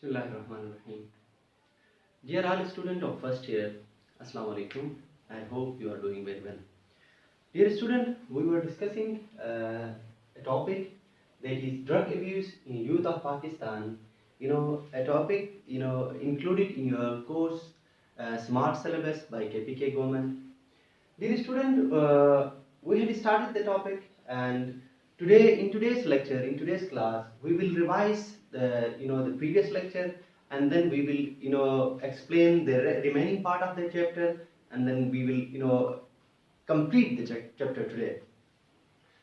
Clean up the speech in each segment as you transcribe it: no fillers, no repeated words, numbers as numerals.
Bismillahirrahmanirrahim. Dear all students of first year, Assalamu alaikum. I hope you are doing very well. Dear student, we were discussing a topic that is drug abuse in youth of Pakistan. A topic included in your course Smart Syllabus by KPK government. Dear student, we had started the topic, and in today's lecture, in today's class, we will revise the previous lecture, and then we will explain the remaining part of the chapter, and then we will complete the chapter today.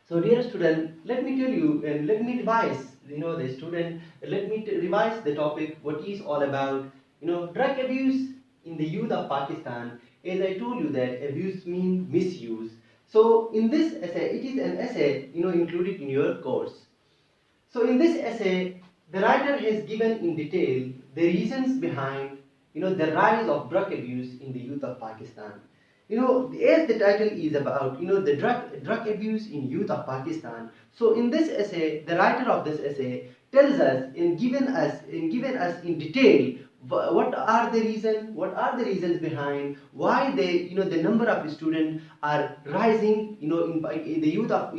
So dear student, let me tell you and let me revise the student, let me revise the topic, what is all about drug abuse in the youth of Pakistan. As I told you that abuse means misuse. So in this essay, it is an essay included in your course. So in this essay, the writer has given in detail the reasons behind the rise of drug abuse in the youth of Pakistan. As the title is about the drug abuse in youth of Pakistan. So in this essay, the writer of this essay tells us and given us in detail what are the reasons behind why the number of students are rising in the youth of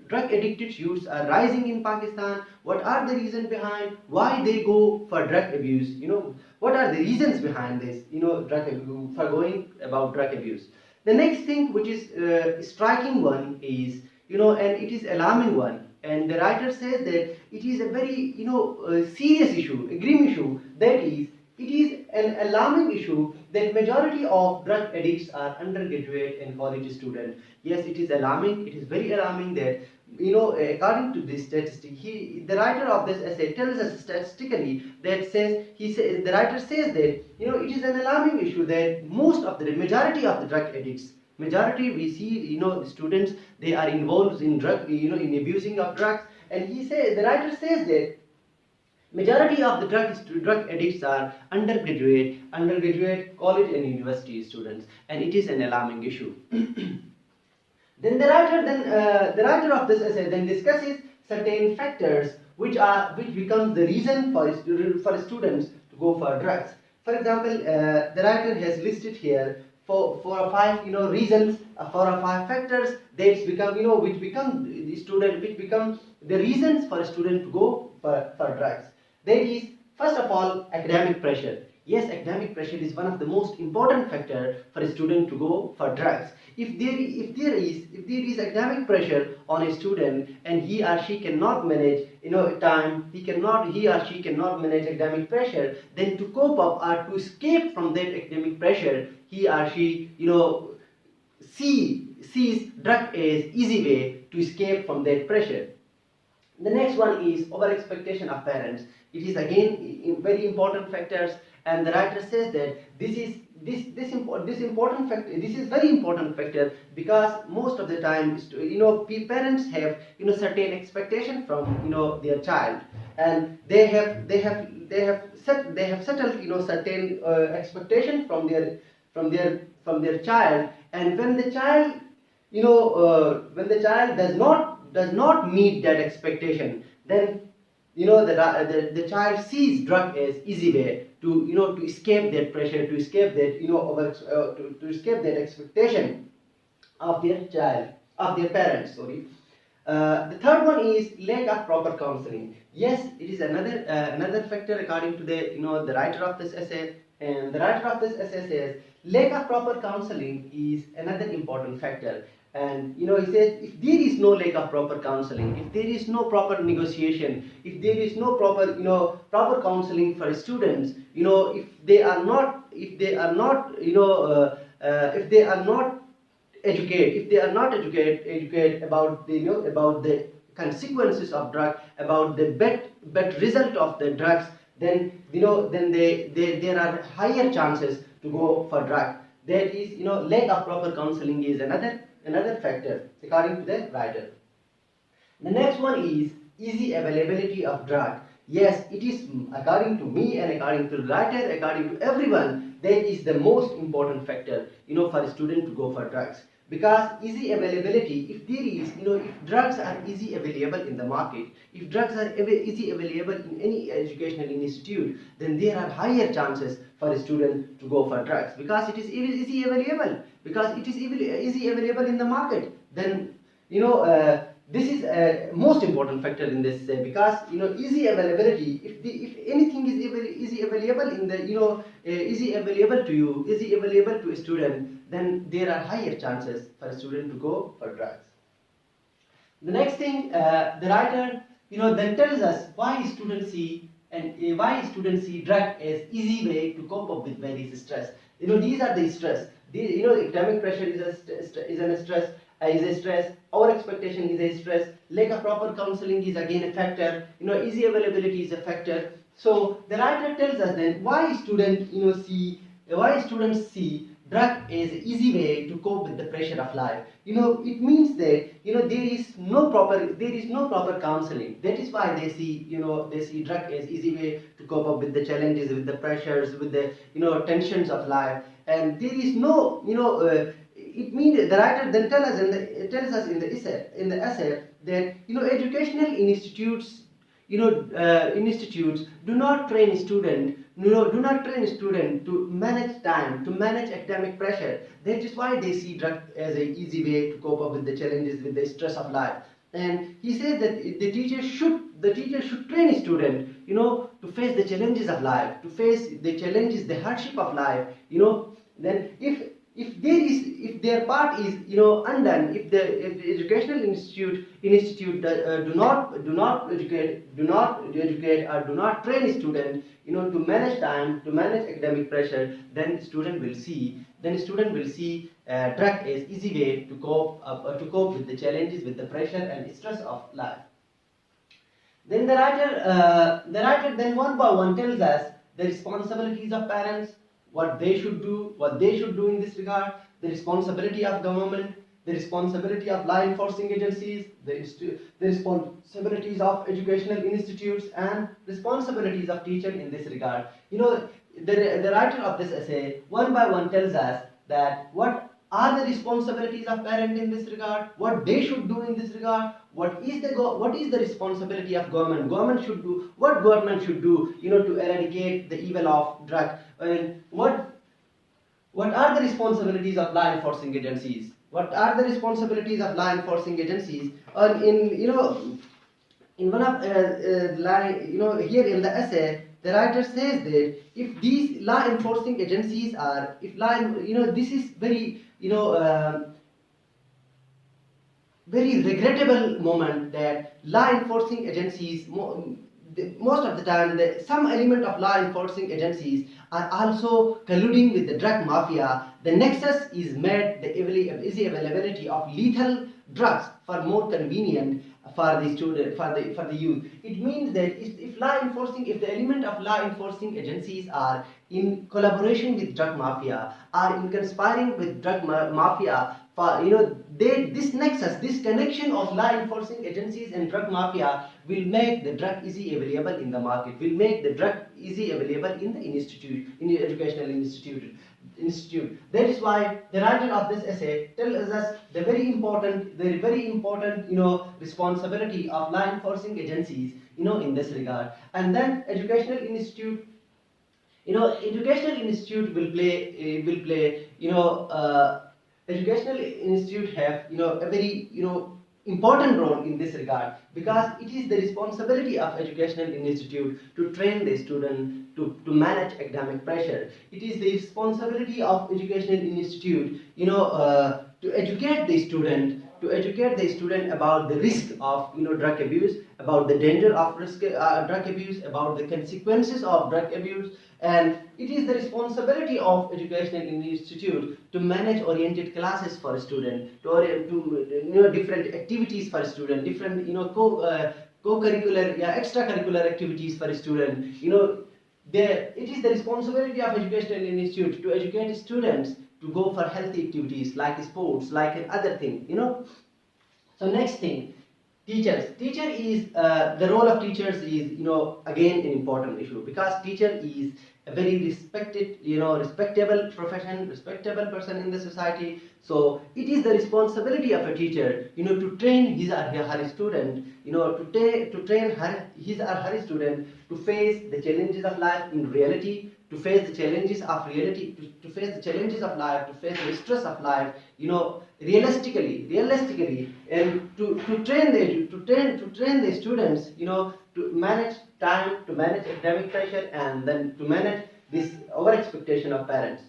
drug addicted youths are rising in Pakistan. What are the reasons behind why they go for drug abuse? What are the reasons behind this for going about drug abuse? The next thing, which is striking one, is and it is alarming one, and the writer says that it is a very serious issue, a grim issue. That is, it is an alarming issue that majority of drug addicts are undergraduate and college students. Yes, it is alarming. It is very alarming that according to this statistic, the writer of this essay tells us statistically that the writer says that it is an alarming issue that majority of the drug addicts, we see students, they are involved in in abusing of drugs, and the writer says that majority of the drug addicts are undergraduate, college and university students, and it is an alarming issue. Then the writer of this essay then discusses certain factors which become the reason for students to go for drugs. For example, the writer has listed here four or five reasons, 4 or 5 factors that which become the reasons for a student to go for drugs. That is, first of all, academic pressure. Yes, academic pressure is one of the most important factor for a student to go for drugs. If there is academic pressure on a student and he or she cannot manage time, he or she cannot manage academic pressure, then to cope up or to escape from that academic pressure, he or she sees drug as easy way to escape from that pressure. The next one is over expectation of parents. It is again very important factors, and the writer says that this is very important factor because most of the time parents have certain expectation from their child, and they have settled certain expectation from their child, and when the child does not meet that expectation, then the child sees drug as easy way to escape that pressure, to escape that to escape that expectation of their parents. Sorry. The third one is lack of proper counseling. Yes, it is another factor according to the writer of this essay, and the writer of this essay says lack of proper counseling is another important factor. And he says, if there is no lack of proper counseling, if there is no proper negotiation, if there is no proper counseling for students, if they are not educated about the consequences of drug, about the bad result of the drugs, then there are higher chances to go for drug. That is, lack of proper counseling is another factor according to the writer. The next one is easy availability of drug. Yes, it is, according to me and according to the writer, according to everyone, that is the most important factor for a student to go for drugs, because easy availability, if there is, if drugs are easy available in the market, if drugs are easy available in any educational institute, then there are higher chances for a student to go for drugs, because it is easy available, because it is easy available in the market. Then this is a most important factor in this, because easy availability, if anything is easy available in the easy available to you, easy available to a student, then there are higher chances for a student to go for drugs. The next thing, the writer then tells us why students see drug as easy way to cope up with various stress. These are the stress. Academic pressure is a stress. Our expectation is a stress. Lack of proper counseling is again a factor. Easy availability is a factor. So the writer tells us then why students see drug as an easy way to cope with the pressure of life. It means that there is no proper counseling. That is why they see drug as easy way to cope up with the challenges, with the pressures, with the tensions of life. And there is no it means the writer then tells us in the essay that educational institutes do not train students to manage time, to manage academic pressure. That is why they see drug as an easy way to cope up with the challenges, with the stress of life. And he says that the teacher should train students to face the challenges of life, to face the challenges, the hardship of life. Then if their part is undone, if the educational institute do not educate or do not train students to manage time, to manage academic pressure, then student will see drug as easy way to cope with the challenges, with the pressure and stress of life. Then the writer then one by one tells us the responsibilities of parents, what they should do in this regard, the responsibility of government, the responsibility of law enforcing agencies, the responsibilities of educational institutes, and responsibilities of teachers in this regard. The writer of this essay one by one tells us that what are the responsibilities of parents in this regard, what they should do in this regard, what is the responsibility of government. Government should do to eradicate the evil of drug, and what are the responsibilities of law enforcing agencies. What are the responsibilities of law enforcing agencies? In one of here in the essay, the writer says that if these law enforcing agencies are, this is very very regrettable moment that law enforcing agencies most of the time some element of law enforcing agencies are also colluding with the drug mafia. The nexus is made the easy availability of lethal drugs for more convenient for the student, for the youth. It means that if the element of law enforcing agencies are in collaboration with drug mafia, are in conspiring with drug mafia, for this nexus, this connection of law enforcing agencies and drug mafia will make the drug easy available in the market, will make the drug easy available in the educational institute. That is why the writer of this essay tells us the very important responsibility of law enforcing agencies in this regard. And then educational institute will play educational institute have a very important role in this regard, because it is the responsibility of educational institute to train the student to manage academic pressure. It is the responsibility of educational institute to educate the student about the risk of drug abuse, about the danger of drug abuse, about the consequences of drug abuse. And it is the responsibility of educational institute to manage oriented classes for students, to different activities for students, different co-curricular, extracurricular activities for students. It is the responsibility of educational institute to educate students to go for healthy activities like sports, like other thing. So next thing, Teacher is the role of teachers is, again an important issue, because teacher is a very respected, respectable profession, respectable person in the society. So it is the responsibility of a teacher, to train his or her student, to train his or her student to face the challenges of life in reality, to face the challenges of reality, to face the challenges of life, to face the stress of life, realistically, and to train the students, to manage time, to manage academic pressure, and then to manage this over expectation of parents.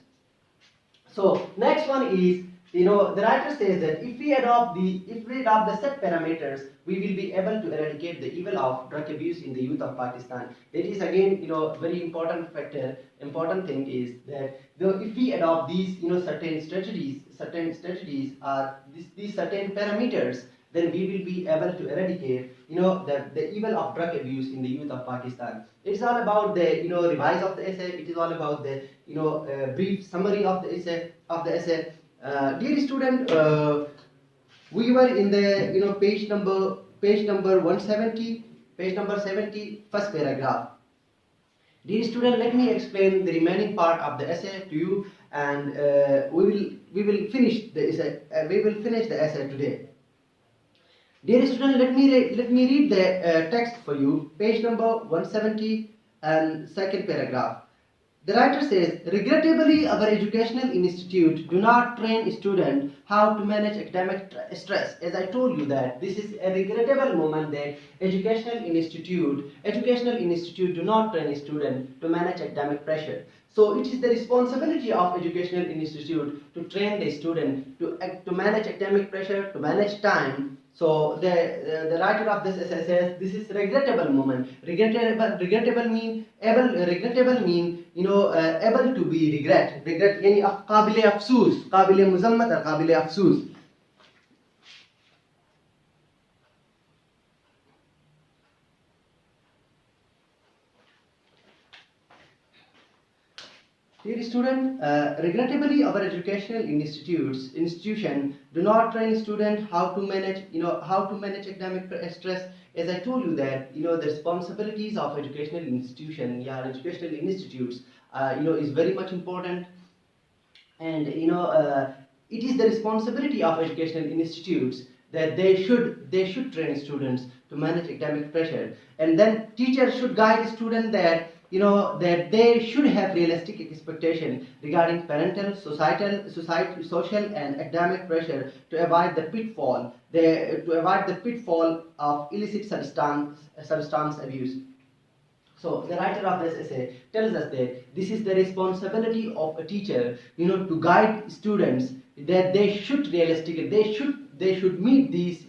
So next one is, the writer says that if we adopt the set parameters, we will be able to eradicate the evil of drug abuse in the youth of Pakistan. That is again, very important factor. Important thing is that, if we adopt these, certain strategies are these certain parameters, then we will be able to eradicate, the evil of drug abuse in the youth of Pakistan. It's all about the, revise of the essay. It is all about the, brief summary of the essay. Dear student, we were in the, page number 170, page number 70, first paragraph. Dear student, let me explain the remaining part of the essay to you, and we will finish the essay. We will finish the essay today. Dear student, let me read the text for you. Page number 170 and second paragraph. The writer says, regrettably, our educational institute do not train students how to manage academic stress. As I told you that this is a regrettable moment that educational institute do not train students to manage academic pressure. So it is the responsibility of educational institute to train the student to manage academic pressure, to manage time. So the writer of this essay says this is regrettable moment. Regrettable mean able to be regret यानी काबिल अफसोस, काबिल मुजम्मत और काबिल अफसोस. Dear student, regrettably, our educational institution do not train students how to manage academic stress. As I told you that, the responsibilities of educational educational institutes, is very much important, and it is the responsibility of educational institutes that they should train students to manage academic pressure, and then teachers should guide students that that they should have realistic expectation regarding parental, social and academic pressure to avoid the pitfall of illicit substance abuse. So the writer of this essay tells us that this is the responsibility of a teacher, to guide students that they should meet these,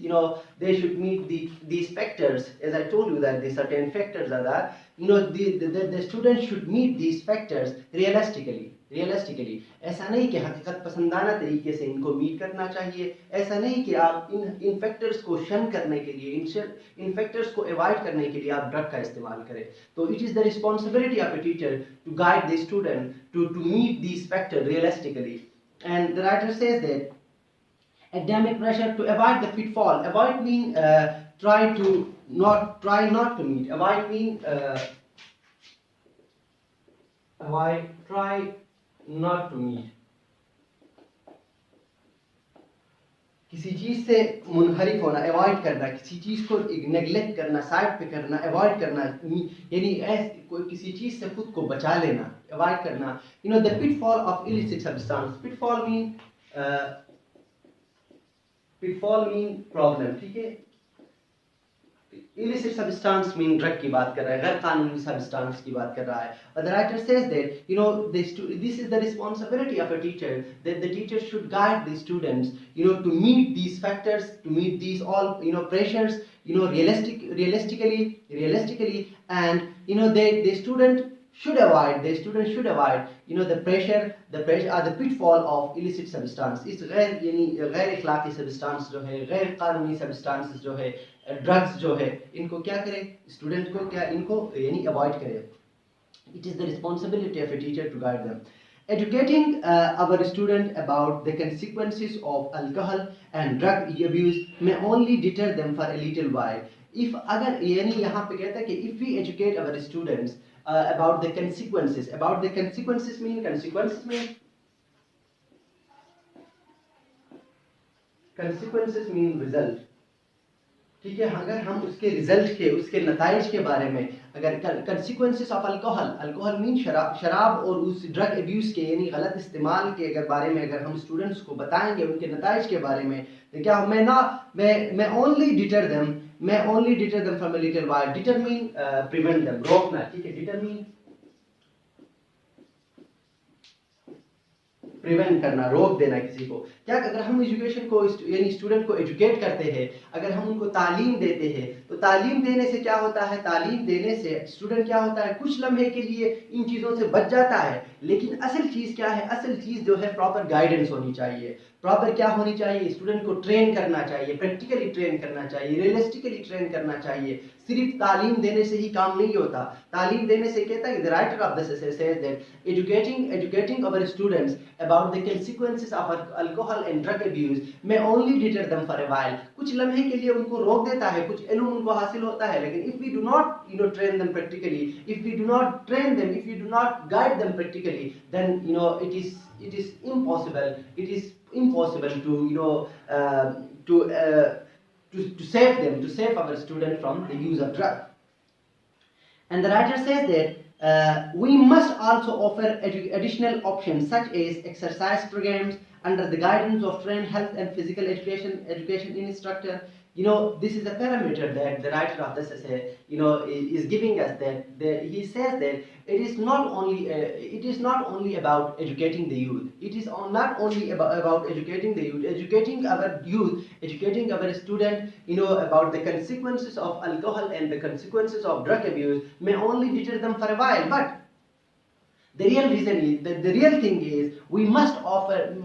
these factors. As I told you that these certain factors are there. The students should meet these factors realistically. ऐसा नहीं कि हकीकत पसंदाना तरीके से इनको meet करना चाहिए. ऐसा नहीं कि आप इन फैक्टर्स को शन करने के लिए, इन फैक्टर्स को अवॉइड करने के लिए आप ड्रग का इस्तेमाल करें. तो it is the responsibility of a teacher to guide the student to meet these factors realistically. And the writer says that academic pressure to avoid the pitfall. Avoid mean try not to meet. Avoid mean try not to meet. किसी चीज से मुनहरिफ होना, avoid करना, किसी चीज को neglect करना, side पे करना, अवॉइड करना, यानी कोई किसी चीज से खुद को बचा लेना, अवॉइड करना. The pitfall of illicit substance. Pitfall mean problem. ठीक है. illicit substance mean drug की बात कर रहा है, गैर कानूनी substance की बात कर रहा है. But the writer says that this is the responsibility of a teacher, that the teacher should guide the students to meet these factors, to meet these all pressures realistically, and the student should avoid the pressure or the pitfall of illicit substance. इस गैर इखलाकी substance जो है, गैर कानूनी substances जो है, drugs जो है, इनको क्या करें, स्टूडेंट को क्या इनको अवॉइड करें. It is the responsibility of a teacher to guide them. Educating our student about the consequences of alcohol and drug abuse may only deter them for a little while. If अगर यानी यहाँ पे कहता है कि if we educate our students about the consequences mean result. ठीक है, अगर हम उसके रिजल्ट के उसके नताइज के बारे में अगर कंसिक्वेंसेस ऑफ अल्कोहल मीन शराब और उस ड्रग अब्यूज के यानी गलत इस्तेमाल के अगर बारे में अगर हम स्टूडेंट्स को बताएंगे उनके नताइज के बारे में तो क्या मैं only deter them from a little while. Deter mean prevent them, रोकना. ठीक है, डिटर मीन प्रिवेंट करना, रोक देना किसी को. क्या अगर हम एजुकेशन को यानी स्टूडेंट को एजुकेट करते हैं, अगर हम उनको तालीम देते हैं तो तालीम देने से क्या होता है, तालीम देने से स्टूडेंट क्या होता है कुछ लम्हे के लिए इन चीज़ों से बच जाता है. लेकिन असल चीज़ क्या है, असल चीज़ जो है प्रॉपर गाइडेंस होनी चाहिए. प्रॉपर क्या होनी चाहिए, स्टूडेंट को ट्रेन करना चाहिए, प्रैक्टिकली ट्रेन करना चाहिए, रियलिस्टिकली ट्रेन करना चाहिए. सिर्फ तालीम देने से ही काम नहीं होता. तालीम देने से कहता है the writer of this says that educating our students about the consequences of alcohol and drug abuse may only deter them for a while. कुछ लम्हे के लिए उनको रोक देता है, कुछ इल्म उनको हासिल होता है. लेकिन if we do not train them practically, if we do not train them, if we do not guide them practically, then it is impossible to save them, to save our students from the use of drug. And the writer says that we must also offer additional options such as exercise programs under the guidance of trained health and physical education instructor. This is a parameter that the writer of this essay is giving us, that he says that it is not only about educating the youth. It is not only about educating the youth, educating our student about the consequences of alcohol and the consequences of drug abuse may only deter them for a while. But the real reason is the real thing is we must offer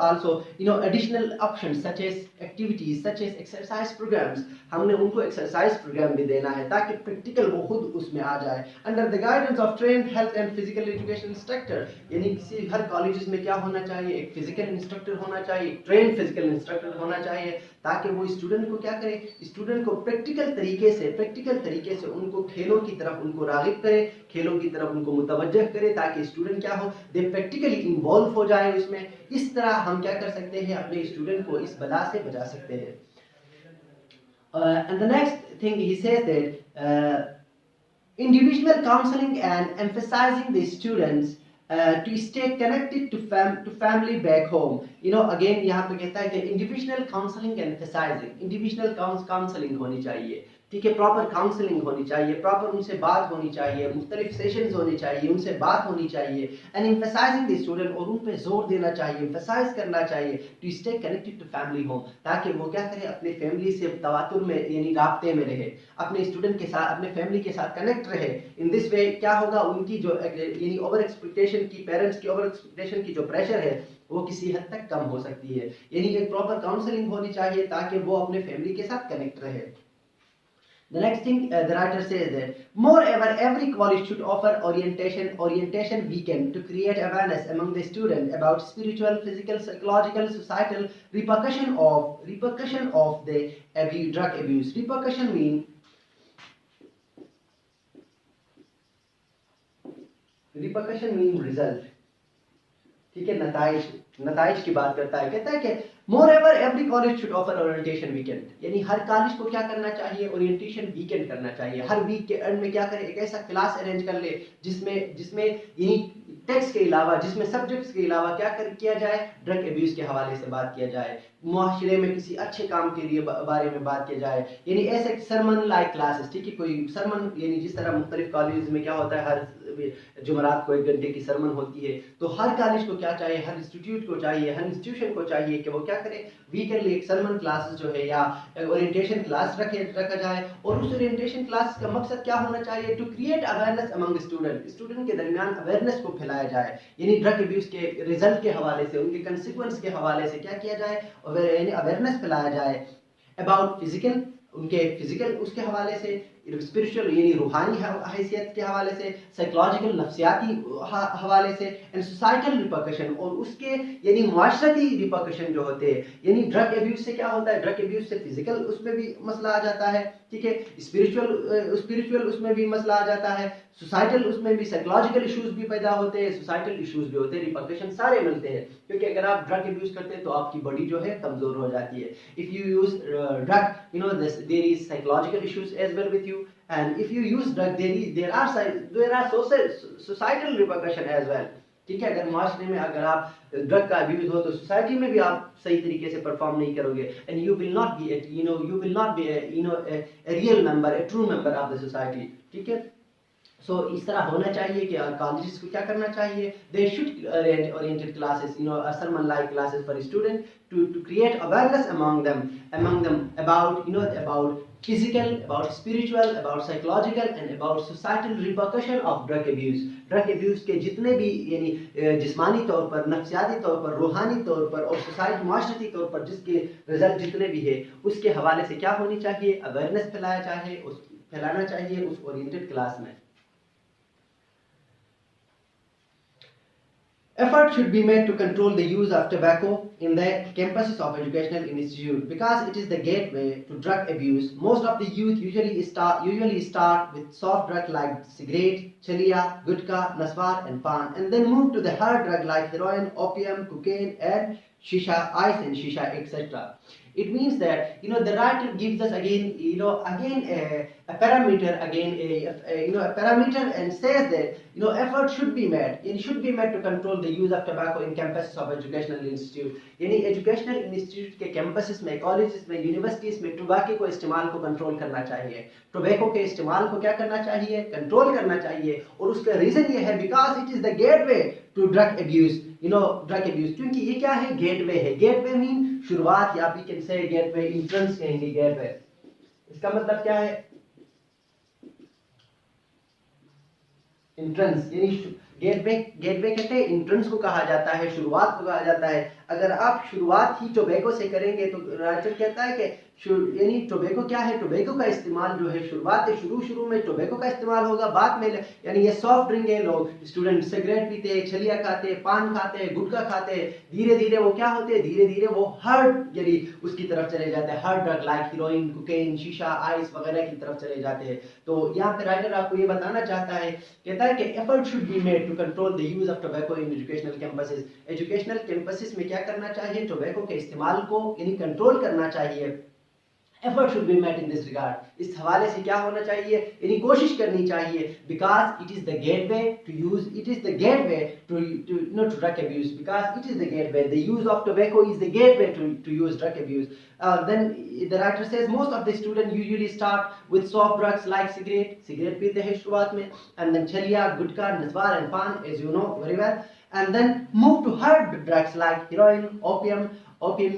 also additional options such as activities, such as exercise programs. हमने उनको exercise program भी देना है ताकि practical वो खुद उसमें आ जाए under the guidance of trained health and physical education instructor. यानी किसी हर कॉलेजेस में क्या होना चाहिए, एक physical instructor होना चाहिए, trained physical instructor होना चाहिए ताकि वो स्टूडेंट को क्या करे, स्टूडेंट को प्रैक्टिकल तरीके से उनको खेलों की तरफ उनको रागिब करे, खेलों की तरफ उनको मुतवज्जह करे ताकि स्टूडेंट क्या हो, दे प्रैक्टिकली इन्वॉल्व हो जाए उसमें. इस तरह हम क्या कर सकते हैं, अपने स्टूडेंट को इस बला से बचा सकते हैं. And the next thing he says that individual counseling and emphasizing the students to stay connected to family back home. Again यहाँ पे कहता है कि individual counseling and emphasizing, individual counseling होनी चाहिए. ठीक है, प्रॉपर काउंसलिंग होनी चाहिए, प्रॉपर उनसे बात होनी चाहिए, मुख्तलिफ सेशंस होने चाहिए, उनसे बात होनी चाहिए. एंड एम्फसाइजिंग द स्टूडेंट, और उन पे जोर देना चाहिए, एम्फसाइज करना चाहिए to stay connected to family home, ताकि वो क्या करे, अपने फैमिली से तवातुर में यानी राब्ते में रहे, अपने स्टूडेंट के साथ अपने फैमिली के साथ कनेक्ट रहे. इन दिस वे क्या होगा, उनकी जो यानी ओवर एक्सपेक्टेशन की, पेरेंट्स की ओवर एक्सपेक्टेशन की जो प्रेशर है वो किसी हद तक कम हो सकती है. यानी एक प्रॉपर काउंसलिंग होनी चाहिए ताकि वो अपने फैमिली के साथ कनेक्ट रहे. The next thing the writer says that moreover every college should offer orientation weekend to create awareness among the students about spiritual, physical, psychological, societal repercussion of the drug abuse. Repercussion mean result. ठीक है, नताइज की बात करता है. कहता है कि moreover every college should offer orientation weekend. यानी हर कॉलेज को क्या करना चाहिए, ओरिएंटेशन वीकेंड करना चाहिए. हर वीक के एंड में क्या करे, एक ऐसा क्लास अरेंज कर ले जिसमें यही टेक्स्ट के अलावा, जिसमें सब्जेक्ट्स के अलावा क्या किया जाए, ड्रग अब्यूज के हवाले से बात किया जाए, मुआशरे में किसी अच्छे काम के लिए बारे में बात किया जाए. यानी ऐसे सरमन लाइक क्लासेस. ठीक है, कोई सरमन यानी जिस तरह मुख्तलिफ कॉलेज में क्या होता है, हर जुमरात को 1 घंटे की सरमन होती है, तो हर कॉलेज को क्या चाहिए, हर इंस्टीट्यूट को चाहिए, हर इंस्टीट्यूशन को चाहिए कि वो क्या करे, वीकली एक सरमन क्लासेस जो है या ओरिएंटेशन क्लास रखा जाए. और उस ओरिएंटेशन क्लास का मकसद क्या होना चाहिए, to create awareness among student के दरमियान अवेयरनेस को फैलाया जाए. यानी ड्रग अब्यूज के रिजल्ट के हवाले से, उनके कंसिक्वेंस के हवाले से क्या किया जाए, यानी अवेयरनेस फैलाया जाए. अबाउट फिजिकल, उनके फिजिकल उसके हवाले से, स्पिरिचुअल यानी रूहानी हैसियत के हवाले से, साइकोलॉजिकल नफ्सियाती हवाले से, एंड सोसाइटल रिपरकशन, और उसके यानी मुआशरती रिपरकशन जो होते हैं। यानी ड्रग एब्यूज से क्या होता है, ड्रग एब्यूज से फिजिकल उसमें भी मसला आ जाता है, ठीक है, स्पिरिचुअल उसमें भी मसला आ जाता है, सोसाइटल उसमें भी साइकोलॉजिकल इश्यूज भी पैदा होते हैं, सोसाइटल इश्यूज भी होते हैं, रिपरकशन सारे मिलते हैं। क्योंकि अगर आप ड्रग एब्यूज करते हैं तो आपकी बॉडी जो है कमजोर हो जाती है। If you use drug, you know there is psychological issues as well with you, and if you use drug there are societal repercussion as well, ठीक है। अगर माशरे में अगर आप ड्रग का अब्यूज हो तो सोसाइटी में भी आप सही तरीके से परफॉर्म नहीं करोगे, and you will not be you will not be a real member, a true member of the society, ठीक है। सो इस तरह होना चाहिए कि कॉलेजेस को क्या करना चाहिए, they should arrange oriented classes, sermon like classes for students to create awareness among them about about physical, about spiritual, about psychological and about societal repercussion of drug abuse. Drug abuse के जितने भी यानी जिस्मानी तौर पर, नफ्सियाती तौर पर, रूहानी तौर पर और सोसाइटी माशरती तौर पर जिसके रिजल्ट जितने भी है, उसके हवाले से क्या होनी चाहिए, अवेयरनेस फैलाना चाहिए उस ओरिएंटेड क्लास में। Effort should be made to control the use of tobacco in the campuses of educational institute because it is the gateway to drug abuse. Most of the youth usually start with soft drug like cigarette, chalia, gutka, naswar and pan, and then move to the hard drug like heroin, opium, cocaine and shisha, ice and shisha, etc. It means that the writer gives us again a parameter, a parameter, and says that effort should be made. It should be made to control the use of tobacco in campuses of educational institute. यानी educational institute के campuses में, colleges में, universities में tobacco को इस्तेमाल को control करना चाहिए। टोबैको के इस्तेमाल को क्या करना चाहिए, कंट्रोल करना चाहिए। और उसका रीजन ये है because it is the gateway to drug abuse, drug abuse, क्योंकि ये क्या है, गेटवे है। गेटवे मीन शुरुआत, या we can say gateway, entrance कहेंगे गेटवे। इसका मतलब क्या है, एंट्रेंस यानी गेटवे कहते हैं एंट्रेंस को कहा जाता है, शुरुआत को कहा जाता है। अगर आप शुरुआत ही टोबैको से करेंगे तो राइटर कहता है कि यानी टोबैको क्या है, टोबैको का इस्तेमाल जो है शुरुआत है, शुरू में टोबैको का इस्तेमाल होगा, बाद में यानी ये सॉफ्ट ड्रिंक है, लोग स्टूडेंट सिगरेट पीते हैं, छलिया खाते हैं, पान खाते हैं, गुटखा खाते हैं, धीरे धीरे वो क्या होते हैं, धीरे धीरे वो हार्ड यानी उसकी तरफ चले जाते हैं, hard drug like heroine, cocaine, शीशा, आइस वगैरह की तरफ चले जाते हैं। तो यहाँ पे राइटर आपको ये बताना चाहता है, कहता है कि effort should be made to control the use of tobacco in educational campuses. Educational campuses में क्या करना चाहिए, टोबैको के इस्तेमाल को यानी कंट्रोल करना चाहिए। Effort should be made in this regard. इस हवाले से क्या होना चाहिए, यानी कोशिश करनी चाहिए, because it is the gateway to use, it is the gateway to drug abuse, because it is the gateway, the use of tobacco is the gateway to use drug abuse. Then the writer says most of the students usually start with soft drugs like cigarette पीते हैं शुरुआत में, and then chalia, gutka, naswar and pan, as you know very well, and then move to hard drugs like heroin, opium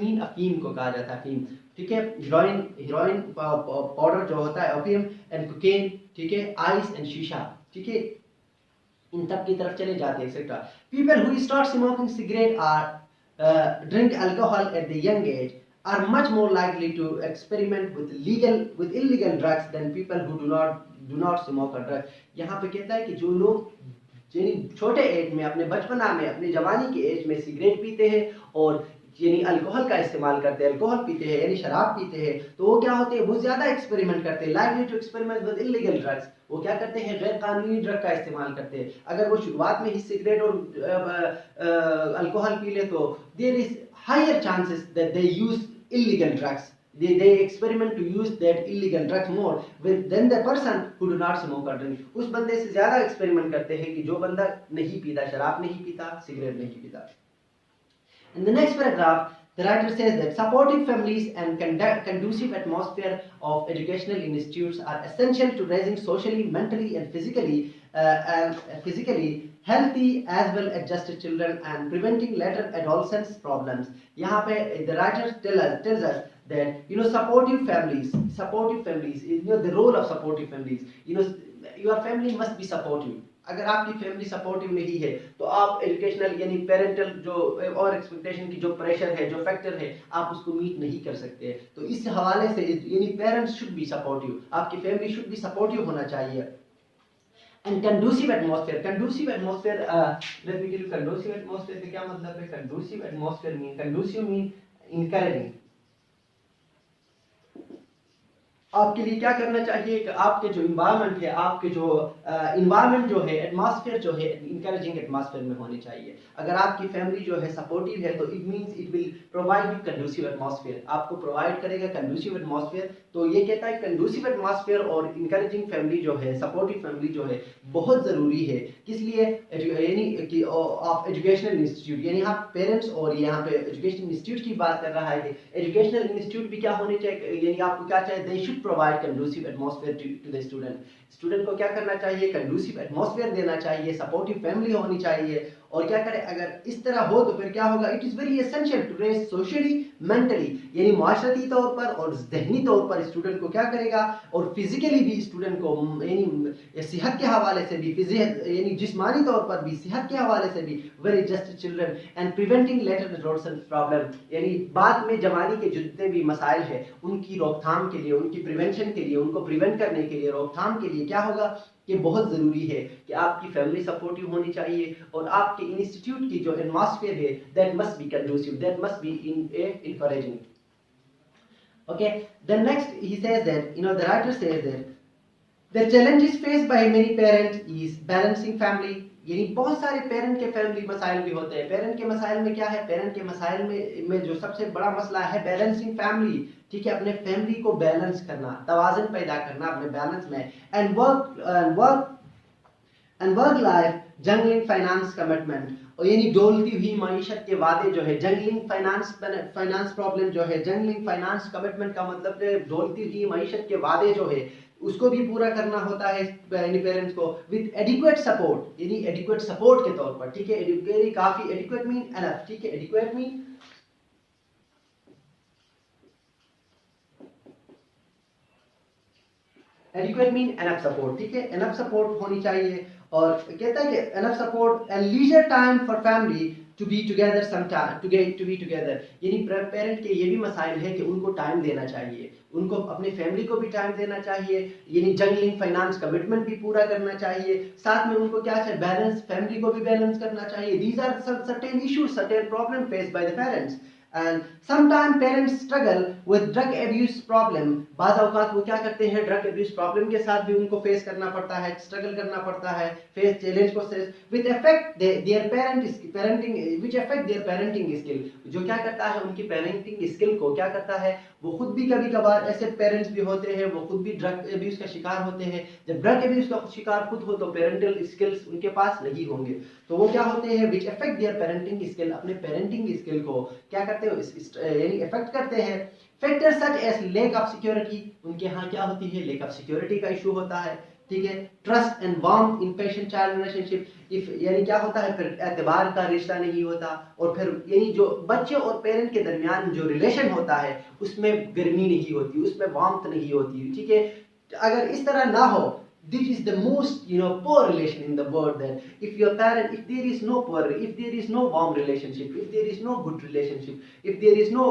mean अफीम को कहा जाता है, अफीम, ठीक है, हीरोइन पाउडर जो होता है, ओपियम एंड कोकेन, ठीक है, आइस एंड शीशा, ठीक है, इन तब की तरफ चले जाते हैं etcetera. People who start smoking cigarette और drink alcohol at the young age are much more likely to experiment with illegal drugs than people who do not smoke a drug. यहाँ पे कहता है कि जो लोग छोटे एज में, अपने बचपना में, अपने जवानी के एज में सिगरेट पीते हैं और यानी अल्कोहल का इस्तेमाल करते हैं, अल्कोहल पीते हैं यानी शराब पीते हैं, तो वो क्या होते हैं, वो ज्यादा एक्सपेरिमेंट करते हैं, likely to experiment with illegal drugs. वो क्या करते हैं, गैर कानूनी ड्रग का इस्तेमाल करते हैं। अगर वो शुरुआत में ही सिगरेट और अल्कोहल पी ले तो there is higher chances that they use illegal drugs, they experiment to use that illegal drugs more than the person who do not smoke or drink. उस बंदे से ज्यादा एक्सपेरिमेंट करते हैं कि जो बंदा नहीं पीता, शराब नहीं पीता, सिगरेट नहीं पीता। In the next paragraph, the writer says that supportive families and conducive atmosphere of educational institutes are essential to raising socially, mentally, and physically healthy as well adjusted children and preventing later adolescence problems. यहाँ पे the writer tells us that supportive families, the role of supportive families, your family must be supportive. अगर आपकी family supportive नहीं है तो आप educational यानी parental जो और एक्सपेक्टेशन की जो प्रेशर है, जो फैक्टर है, आप उसको मीट नहीं कर सकते। तो इस हवाले से यानी पेरेंट्स शुड बी सपोर्टिव, आपकी फैमिली शुड बी सपोर्टिव होना चाहिए। And conducive atmosphere, conducive atmosphere, let me tell you conducive atmosphere का क्या मतलब है। Conducive atmosphere mean, conducive mean encouraging. आपके लिए क्या करना चाहिए कि आपके जो इन्वायरमेंट है, आपके जो इन्वायरमेंट जो है, एटमॉस्फेयर जो है, इनकरेजिंग एटमॉस्फेयर में होनी चाहिए। अगर आपकी फैमिली जो है सपोर्टिव है तो it means it will provide you conducive atmosphere, आपको प्रोवाइड करेगा कंडूसिव एटमॉस्फेयर। तो ये कहता है कंडूसिव एटमॉस्फेयर और इनकरेजिंग फैमिली जो है, सपोर्टिव फैमिली जो है बहुत ज़रूरी है। किस लिए? यानी कि आप एजुकेशनल इंस्टीट्यूट, यानी यहाँ पेरेंट्स और यहाँ पे एजुकेशनल इंस्टीट्यूट की बात कर रहा है कि एजुकेशनल इंस्टीट्यूट भी क्या होने चाहिए, यानी आपको क्या चाहिए, they should provide conducive atmosphere to the student. Student को क्या करना चाहिए, कंडूसिव एटमॉस्फेयर देना चाहिए, सपोर्टिव फैमिली होनी चाहिए। और क्या करें, अगर इस तरह हो तो फिर क्या होगा, it is very essential to raise socially mentally, यानी माशरती तौर पर और जहनी तौर पर स्टूडेंट को क्या करेगा, और फिजिकली भी स्टूडेंट को यानी सेहत के हवाले से भी, यानी जिस्मानी तौर पर भी, सेहत के हवाले से भी very just children and preventing later adolescence problem, यानी बाद में जवानी के जितने भी मसाइल है उनकी रोकथाम के लिए, उनकी प्रिवेंशन के लिए, उनको प्रिवेंट करने के लिए, रोकथाम के लिए क्या होगा कि बहुत ज़रूरी है कि आपकी फैमिली सपोर्टिव होनी चाहिए और आपके इंस्टीट्यूट की जो एटमॉस्फेयर है that must be conducive, that must be encouraging. Okay, then next he says that, the writer says that the challenges faced by many parents is balancing family, यानी बहुत सारे पेरेंट के फैमिली मसाइल भी होते हैं। पेरेंट के मसाइल में क्या है, पेरेंट के मसाइल में जो सबसे बड़ा मसला है बैलेंसिंग फैमिली, ठीक है, अपने फैमिली को बैलेंस करना, तवाज़ुन पैदा करना अपने बैलेंस में, and work life jungling finance commitment, और यानी डोलती हुई माईशत के वादे जो है, जंगलिंग फाइनेंस प्रॉब्लम जो है, जंगलिंग फाइनेंस कमिटमेंट का मतलब है डोलती हुई माईशत के वादे जो है उसको भी पूरा करना होता है यानी पेरेंट्स को, विद एडिक्वेट सपोर्ट, यानी एडिक्वेट सपोर्ट के तौर पर, ठीक है, एडिक्वेट काफी, एडिक्वेट मीन एनफ, ठीक है, adequate mean adequate mean enough support, ठीक है, एनफ सपोर्ट होनी चाहिए। और कहता है कि enough support and leisure time for family to be together sometime, to be together, यानी पेरेंट के ये भी मसाइल है कि उनको टाइम देना चाहिए, उनको अपनी फैमिली को भी टाइम देना चाहिए, यानी जंगलिंग फाइनेंस कमिटमेंट भी पूरा करना चाहिए, साथ में उनको क्या चाहिए, बैलेंस, फैमिली को भी बैलेंस करना चाहिए। These are certain issues, certain problem faced by the parents, and sometimes parents struggle with drug abuse problem, बाज़ औक़ात वो क्या करते हैं, ड्रग एब्यूज प्रॉब्लम के साथ भी उनको फेस करना पड़ता है, स्ट्रगल करना पड़ता है, फेस चैलेंज को with affect their parenting, which affect their parenting skill, जो क्या करता है उनकी पेरेंटिंग स्किल को क्या करता है, वो खुद भी कभी कभार ऐसे पेरेंट्स भी होते हैं, वो खुद भी ड्रग एब्यूज का शिकार होते हैं। जब ड्रग एब्यूज का शिकार खुद हो तो पेरेंटल स्किल्स उनके पास नहीं होंगे, तो वो क्या होते हैं, which affect their parenting skill, अपने पेरेंटिंग स्किल को क्या करते हैं, यानी अफेक्ट करते हैं। Factor such as lack of security, उनके यहाँ क्या होती है, लेक ऑफ सिक्योरिटी का इशू होता है, ठीक है। Trust and warm in patient child relationship, if यानी क्या होता है, फिर एतबार का रिश्ता नहीं होता, और फिर यानी जो बच्चे और पेरेंट के दरमियान जो रिलेशन होता है उसमें गर्मी नहीं होती, उसमें वार्मथ नहीं होती, ठीक है। अगर इस तरह ना हो, this is the most poor relation in the world, that if your parent, if there is no poor, if there is no warm relationship, if there is no good relationship, if there is no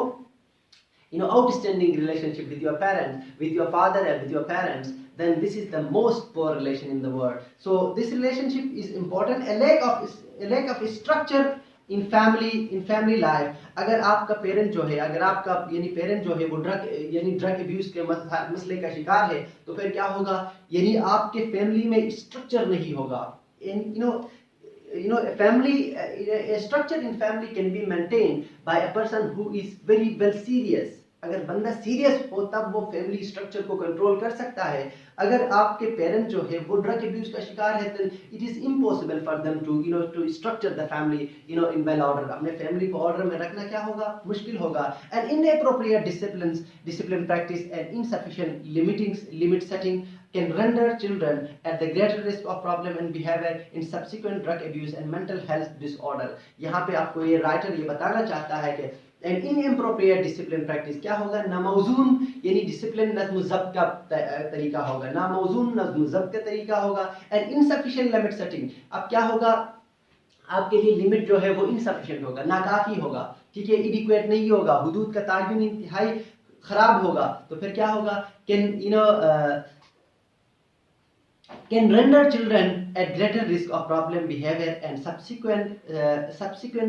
outstanding relationship with your parents, with your father and with your parents, then this is the most poor relation in the world. So this relationship is important. A lack of structure in family life, अगर आपका parent जो है, अगर आपका यानी parent जो है वो ड्रग एब्यूज के मसले का शिकार है, तो फिर क्या होगा, यानी आपके फैमिली में स्ट्रक्चर नहीं होगा। A structure in family can be maintained by a person who is very well serious. अगर बंदा सीरियस हो तब वो फैमिली स्ट्रक्चर को कंट्रोल कर सकता है। अगर आपके पेरेंट जो है वो ड्रग एब्यूज का शिकार है, तो it is impossible for them to structure the family in well order. अपने फैमिली को ऑर्डर में रखना क्या होगा, मुश्किल होगा। And inappropriate discipline practice and insufficient limit setting can render children at the greater risk of problem and behavior in subsequent drug abuse and mental health disorder. यहाँ पे आपको ये राइटर ये बताना चाहता है कि एंड इनअप्रोप्रिएट डिसिप्लिन प्रैक्टिस क्या होगा, नामौजून यानी डिसिप्लिन नज़्म ज़ब्त का तरीका होगा, नामौजून नज़्म ज़ब्त का तरीका होगा। एंड इनसफिशिएंट लिमिट सेटिंग, अब क्या होगा, आपके लिए लिमिट जो है वो इनसफिशिएंट होगा, नाकाफी होगा, ठीक है, इडिक्वेट नहीं होगा, हुदूद का तायुन इंतहाई खराब होगा। तो फिर क्या होगा, can can render children at greater risk of problem behavior and subsequent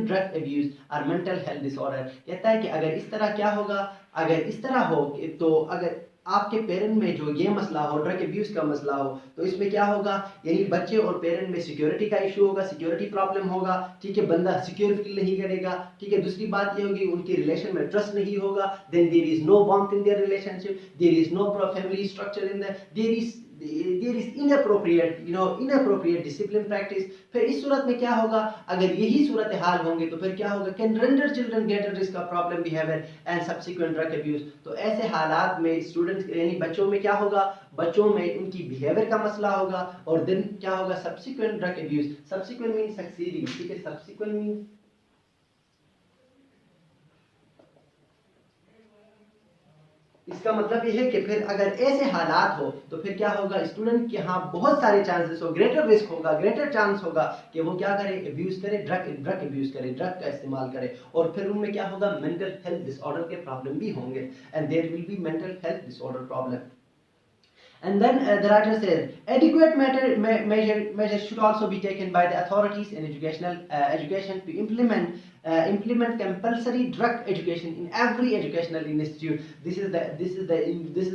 drug abuse or mental health disorder। कहता है कि अगर इस तरह क्या होगा, अगर इस तरह हो तो अगर आपके पेरेंट में जो ये मसला हो, ड्रग अब्यूज का मसला हो, तो इसमें क्या होगा, यानी बच्चे और पेरेंट में सिक्योरिटी का इशू होगा, सिक्योरिटी प्रॉब्लम होगा, ठीक है, बंदा सिक्योर फील नहीं करेगा, ठीक है। दूसरी बात ये होगी, उनकी रिलेशन में ट्रस्ट नहीं होगा, then there is no warmth in their relationship, there is no family structure in there is inappropriate discipline practice. फिर इस सूरत में क्या होगा, अगर यही सूरत हाल होंगे तो फिर क्या होगा, can render children greater risk of problem behaviour and subsequent drug abuse. तो ऐसे हालात में स्टूडेंट्स यानी बच्चों में क्या होगा, बच्चों में उनकी बिहेवियर का मसला होगा, और देन क्या होगा, subsequent drug abuse. Subsequent mean succeeding, ठीक है, सब्सिक्वेंट मीन इसका मतलब ये है कि फिर अगर ऐसे हालात हो तो फिर क्या होगा, स्टूडेंट के यहाँ बहुत सारे चांसेस हो, ग्रेटर रिस्क होगा, ग्रेटर चांस होगा कि वो क्या करे, अब्यूज करे, ड्रग अब्यूज करे, ड्रग का इस्तेमाल करे, और फिर उनमें क्या होगा, मेंटल हेल्थ डिसऑर्डर के प्रॉब्लम भी होंगे, and there will be mental health disorder problem. And then the writer says, adequate measures should also be taken by the authorities in education to implement compulsory drug education in every educational institute. This is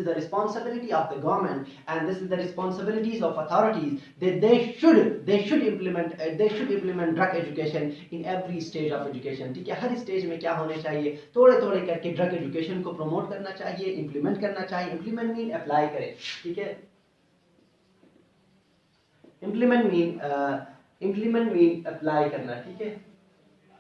the responsibility of the government, and this is the responsibilities of authorities, that they should implement drug education in every stage of education। ठीक है, हर stage में क्या होने चाहिए, थोड़े थोड़े करके drug education को प्रमोट करना चाहिए, इंप्लीमेंट करना चाहिए। इंप्लीमेंट मीन अप्लाई करें, ठीक है, इंप्लीमेंट मीन अप्लाई करना, ठीक है,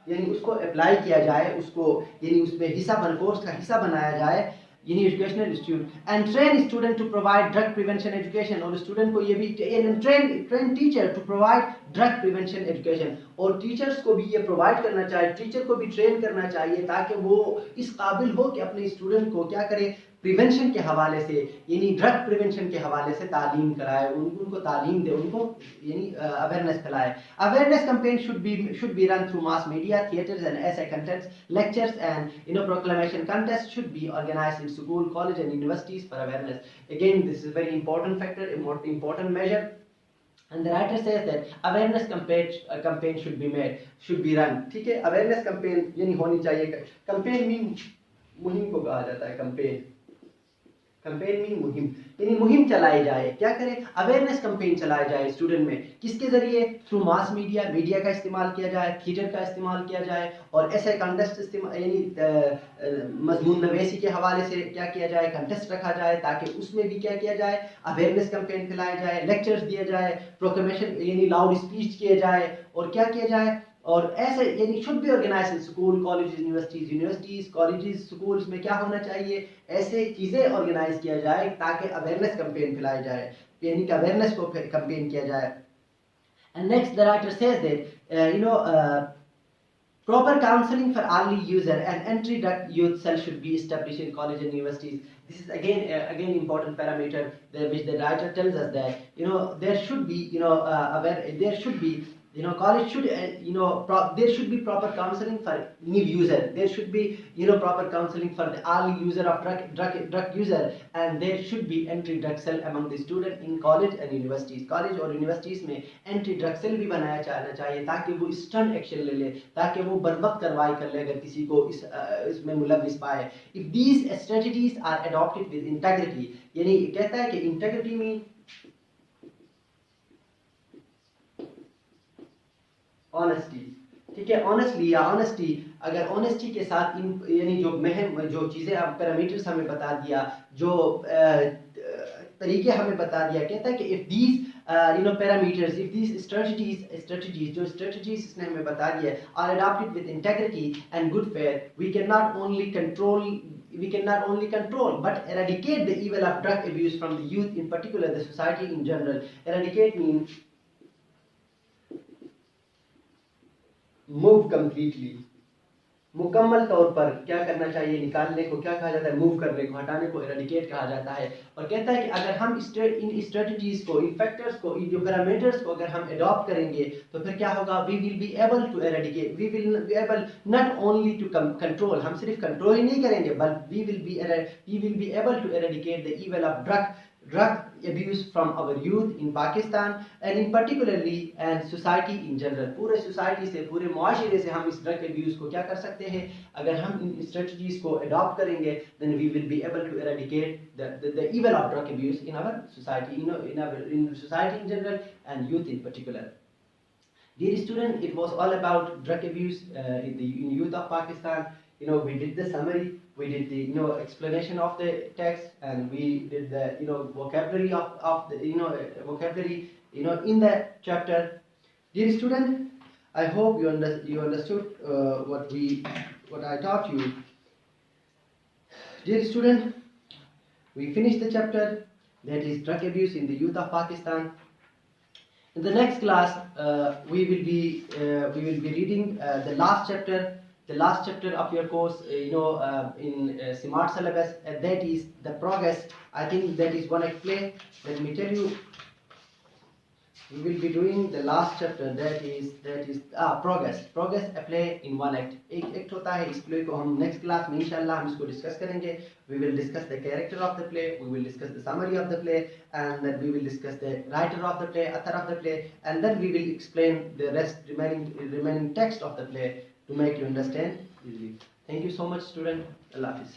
यानी उसको अप्लाई किया जाए, उसको यानी उसमें हिस्सा कोर्स का हिस्सा बनाया जाए, यानी educational institute. And train student to provide drug prevention education, और स्टूडेंट को ये भी train teacher to provide drug prevention education, और टीचर्स को भी ये प्रोवाइड करना चाहिए, टीचर को भी ट्रेन करना चाहिए, ताकि वो इस काबिल हो कि अपने स्टूडेंट को क्या करे, प्रिवेंशन के हवाले से, यानी ड्रग प्रिवेंशन के हवाले से तालीम कराए, उनको तालीम दे, उनको यानी अवेयरनेस फैलाए। Awareness campaign should be run through mass media, theaters and essay contents, lectures and proclamation contests should be organized in school, college and universities for awareness. Again, this is a very important factor, important measure. And the writer says that awareness campaign should be run, ठीक है, awareness campaign यानी होनी चाहिए। campaign mean मुहिम को कहा जाता है, कैंपेन मीन मुहिम, यानी मुहिम चलाई जाए, क्या करें, अवेयरनेस कैंपेन चलाया जाए स्टूडेंट में, किसके जरिए, थ्रू मास मीडिया का इस्तेमाल किया जाए, थिएटर का इस्तेमाल किया जाए, और ऐसे कंटेस्ट यानी मजमून नवेसी के हवाले से क्या किया जाए, कंटेस्ट रखा जाए, ताकि उसमें भी क्या किया जाए, अवेयरनेस कैंपेन फैलाया जाए, लेक्चर्स दिए जाए, प्रोक्लेमेशन यानी लाउड स्पीच किए जाए, और क्या किया जाए, और ऐसे यानी should be organise in school, college, universities, colleges, schools में क्या होना चाहिए, ऐसे चीजें ऑर्गेनाइज किया जाए ताकि अवेयरनेस कैंपेन फैलाई जाए, यानी कि अवेयरनेस को कैंपेन किया जाए। And next the writer says that proper counseling for early user and entry drug youth cell should be established in college and universities. This is again important parameter which the writer tells us that there should be there should be college should there should be proper counseling for new user, there should be proper counseling for the early user of drug user, and there should be anti drug cell among the student in college and universities. college और universities में anti drug cell भी बनाया जाना चाहिए, ताकि वो instant action ले ले, ताकि वो बर्वक्त कार्रवाई कर ले अगर किसी को इसमें मुलविस पाए। if these strategies are adopted with integrity, यानी कहता है कि integrity में ऑनेस्टी, ठीक है, ऑनेस्टली या ऑनेस्टी, अगर ऑनेस्टी के साथ इन यानी जो चीजें आप पैरामीटर्स हमें बता दिया, जो तरीके हमें बता दिया, कहता है कि if these parameters, if these strategies जो स्ट्रेटजीज इसने हमें बता दिया are adopted with integrity and good fair, we can not only control but eradicate the evil of drug abuse from the youth, in particular the society in general. Eradicate means move completely, मुकम्मल तौर पर क्या करना चाहिए, निकालने को क्या कहा जाता है, मूव करने को, हटाने को एराडिकेट कहा जाता है। और कहता है कि अगर हम इन स्ट्रेटजीज को, इन फैक्टर्स को, इन जो पैरामीटर्स को अगर हम अडॉप्ट करेंगे तो फिर क्या होगा, we will be able to eradicate, we will be able not only to control, हम सिर्फ कंट्रोल ही नहीं करेंगे but we will be able to eradicate the evil of drug abuse from our youth in Pakistan and in particularly and society in general। पूरे society से, पूरे मुआशरे से हम इस ड्रग एब्यूज़ को क्या कर सकते हैं, अगर हम इन स्ट्रेटजीज को अडॉप्ट करेंगे then we will be able to eradicate the evil of drug abuse in our society, in society in general and youth in particular। Dear student, it was all about drug abuse in youth of Pakistan. We did the summary, we did the explanation of the text, and we did the vocabulary of the vocabulary in the chapter. Dear student, I hope you understood what I taught you. Dear student, we finished the chapter that is drug abuse in the youth of Pakistan. In the next class, we will be reading the last chapter of your course, in SMART syllabus, that is the progress. I think that is one explain. Let me tell you, we will be doing the last chapter, that is progress apply in one act। एक act होता है, इस play को हम next class में इंशाल्लाह हम इसको डिस्कस करेंगे। we will discuss the character of the play, we will discuss the summary of the play, and then we will discuss the writer of the play, author of the play, and then we will explain the remaining text of the play to make you understand easily। Thank you so much student। Allah Hafiz।